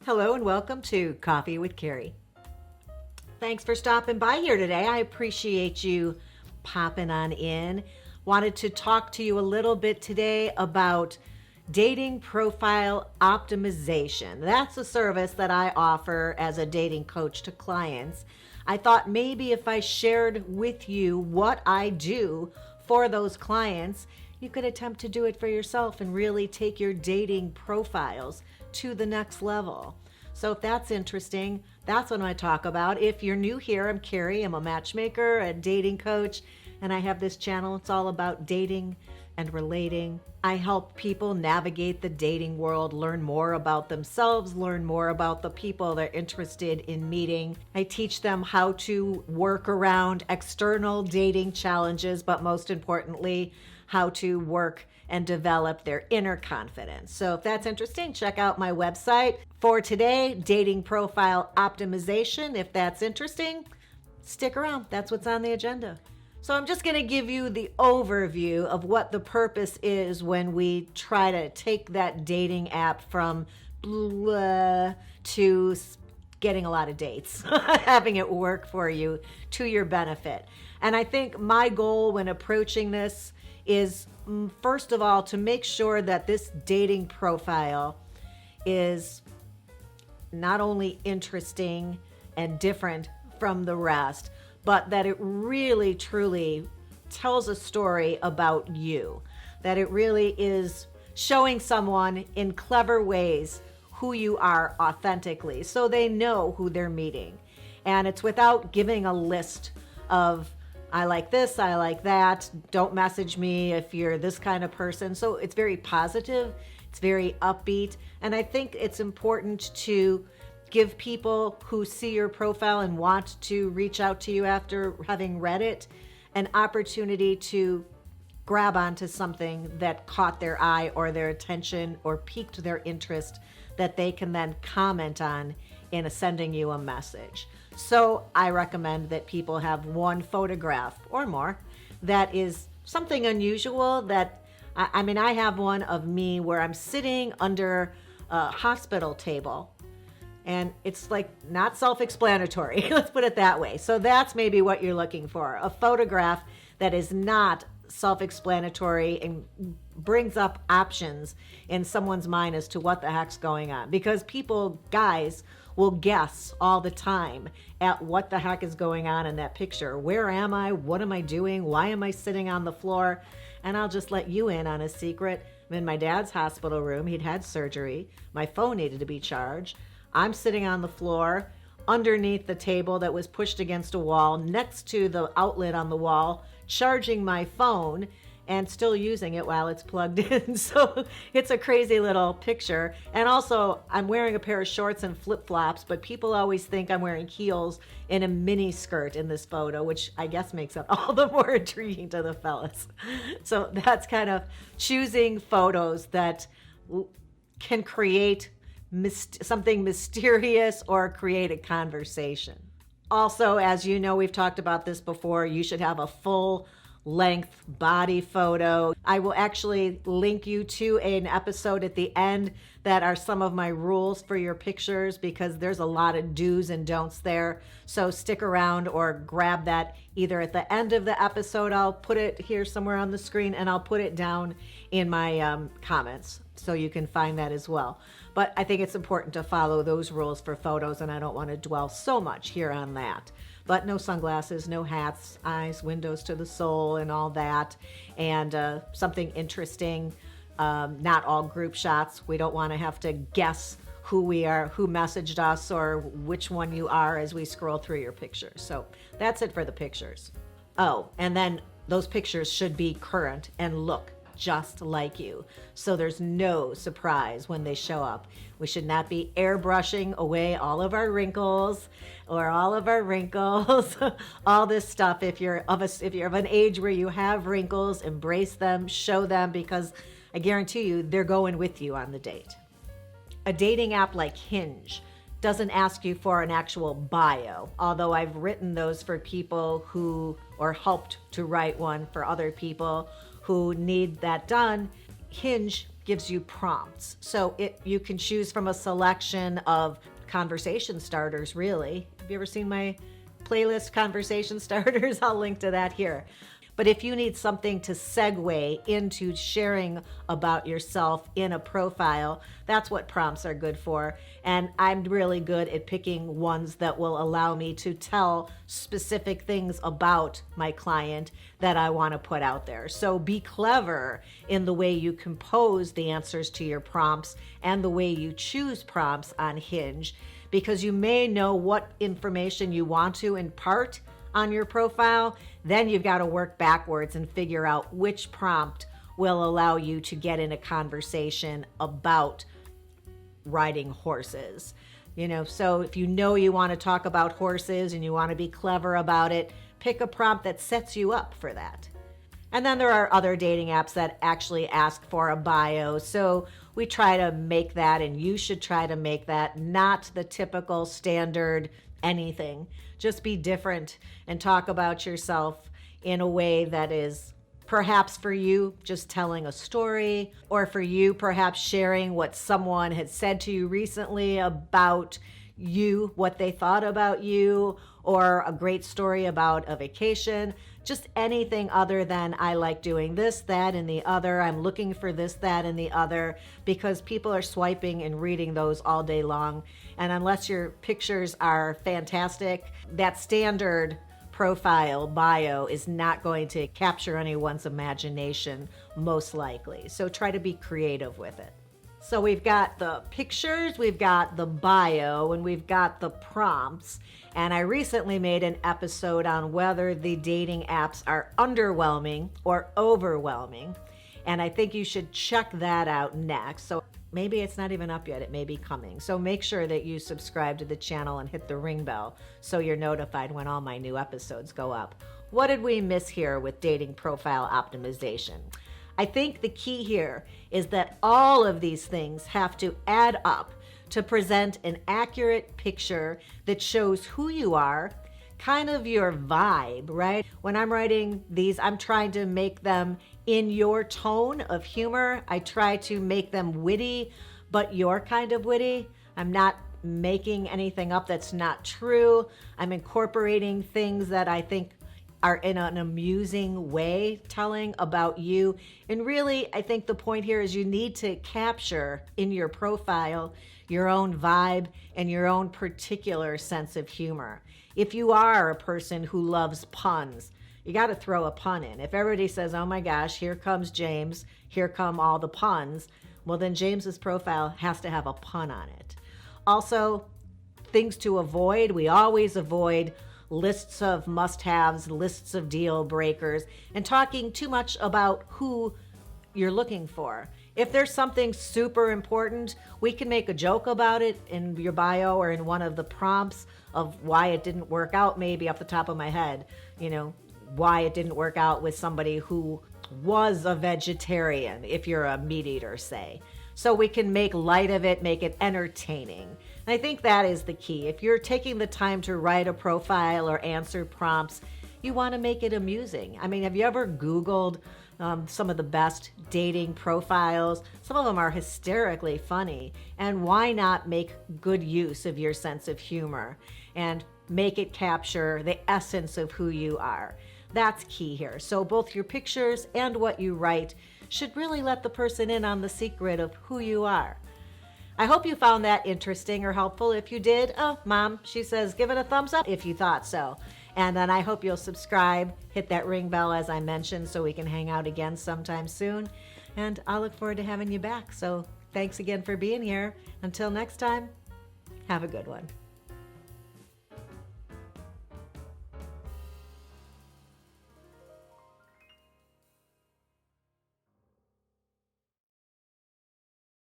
Hello and welcome to Coffee with Carey. Thanks for stopping by here today. I appreciate you popping on in. Wanted to talk to you a little bit today about dating profile optimization. That's a service that I offer as a dating coach to clients. I thought maybe if I shared with you what I do for those clients, you could attempt to do it for yourself and really take your dating profiles to the next level. So if that's interesting, that's what I talk about. If you're new here, I'm Carey. I'm a matchmaker, a dating coach, and I have this channel. It's all about dating and relating. I help people navigate the dating world, learn more about themselves, learn more about the people they're interested in meeting. I teach them how to work around external dating challenges, but most importantly, how to work and develop their inner confidence. So if that's interesting, check out my website. For today, dating profile optimization. If that's interesting, stick around. That's what's on the agenda. So I'm just going to give you the overview of what the purpose is when we try to take that dating app from blah to getting a lot of dates, having it work for you to your benefit. And I think my goal when approaching this is, first of all, to make sure that this dating profile is not only interesting and different from the rest, but that it really truly tells a story about you, that it really is showing someone in clever ways who you are authentically, so they know who they're meeting. And it's without giving a list of, I like this, I like that, don't message me if you're this kind of person. So it's very positive, it's very upbeat, and I think it's important to give people who see your profile and want to reach out to you after having read it an opportunity to grab onto something that caught their eye or their attention or piqued their interest that they can then comment on in sending you a message. So I recommend that people have one photograph or more that is something unusual. That I have one of me where I'm sitting under a hospital table, and it's like not self-explanatory. Let's put it that way. So that's maybe what you're looking for, a photograph that is not self-explanatory and brings up options in someone's mind as to what the heck's going on. Because people, guys, will guess all the time at what the heck is going on in that picture. Where am I? What am I doing? Why am I sitting on the floor? And I'll just let you in on a secret. I'm in my dad's hospital room. He'd had surgery. My phone needed to be charged. I'm sitting on the floor underneath the table that was pushed against a wall next to the outlet on the wall, charging my phone and still using it while it's plugged in. So it's a crazy little picture. And also, I'm wearing a pair of shorts and flip-flops, but people always think I'm wearing heels in a mini skirt in this photo, which I guess makes it all the more intriguing to the fellas. So that's kind of choosing photos that can create something mysterious or create a conversation. Also, as you know, we've talked about this before, you should have a full length body photo. I will actually link you to an episode at the end that are some of my rules for your pictures, because there's a lot of do's and don'ts there. So stick around or grab that either at the end of the episode. I'll put it here somewhere on the screen, and I'll put it down in my comments so you can find that as well. But I think it's important to follow those rules for photos, and I don't want to dwell so much here on that. But no sunglasses, no hats, eyes, windows to the soul, and all that. And something interesting, not all group shots. We don't want to have to guess who we are, who messaged us, or which one you are as we scroll through your pictures. So that's it for the pictures. Oh, and then those pictures should be current and look just like you, so there's no surprise when they show up. We should not be airbrushing away all of our wrinkles or all of our wrinkles, all this stuff. If you're of an age where you have wrinkles, embrace them, show them, because I guarantee you they're going with you on the date. A dating app like Hinge doesn't ask you for an actual bio, although I've written those for people who, or helped to write one for other people who need that done. Hinge gives you prompts. So you can choose from a selection of conversation starters, really. Have you ever seen my playlist conversation starters? I'll link to that here. But if you need something to segue into sharing about yourself in a profile, that's what prompts are good for. And I'm really good at picking ones that will allow me to tell specific things about my client that I want to put out there. So be clever in the way you compose the answers to your prompts and the way you choose prompts on Hinge, because you may know what information you want to impart on your profile. Then you've got to work backwards and figure out which prompt will allow you to get in a conversation about riding horses. So if you know you want to talk about horses and you want to be clever about it, pick a prompt that sets you up for that. And then there are other dating apps that actually ask for a bio. So we try to make that, and you should try to make that not the typical standard anything. Just be different and talk about yourself in a way that is perhaps for you just telling a story, or for you perhaps sharing what someone had said to you recently about you, what they thought about you, or a great story about a vacation. Just anything other than I like doing this, that, and the other. I'm looking for this, that, and the other, because people are swiping and reading those all day long. And unless your pictures are fantastic, that standard profile bio is not going to capture anyone's imagination, most likely. So try to be creative with it. So we've got the pictures, we've got the bio, and we've got the prompts. And I recently made an episode on whether the dating apps are underwhelming or overwhelming. And I think you should check that out next. So maybe it's not even up yet, it may be coming. So make sure that you subscribe to the channel and hit the ring bell so you're notified when all my new episodes go up. What did we miss here with dating profile optimization? I think the key here is that all of these things have to add up to present an accurate picture that shows who you are, kind of your vibe, right? When I'm writing these, I'm trying to make them in your tone of humor. I try to make them witty, but your kind of witty. I'm not making anything up that's not true. I'm incorporating things that I think are in an amusing way telling about you. And really, I think the point here is you need to capture in your profile your own vibe and your own particular sense of humor. If you are a person who loves puns, you got to throw a pun in. If everybody says, oh my gosh, here comes James, here come all the puns, well then James's profile has to have a pun on it. Also, things to avoid, we always avoid lists of must-haves, lists of deal breakers, and talking too much about who you're looking for. If there's something super important, we can make a joke about it in your bio or in one of the prompts of why it didn't work out, maybe off the top of my head, why it didn't work out with somebody who was a vegetarian, if you're a meat eater, say. So we can make light of it, make it entertaining. And I think that is the key. If you're taking the time to write a profile or answer prompts, you want to make it amusing. I mean, have you ever Googled some of the best dating profiles? Some of them are hysterically funny. And why not make good use of your sense of humor and make it capture the essence of who you are? That's key here. So both your pictures and what you write should really let the person in on the secret of who you are. I hope you found that interesting or helpful. If you did, oh, Mom, she says, give it a thumbs up if you thought so. And then I hope you'll subscribe, hit that ring bell as I mentioned, so we can hang out again sometime soon. And I'll look forward to having you back. So thanks again for being here. Until next time, have a good one.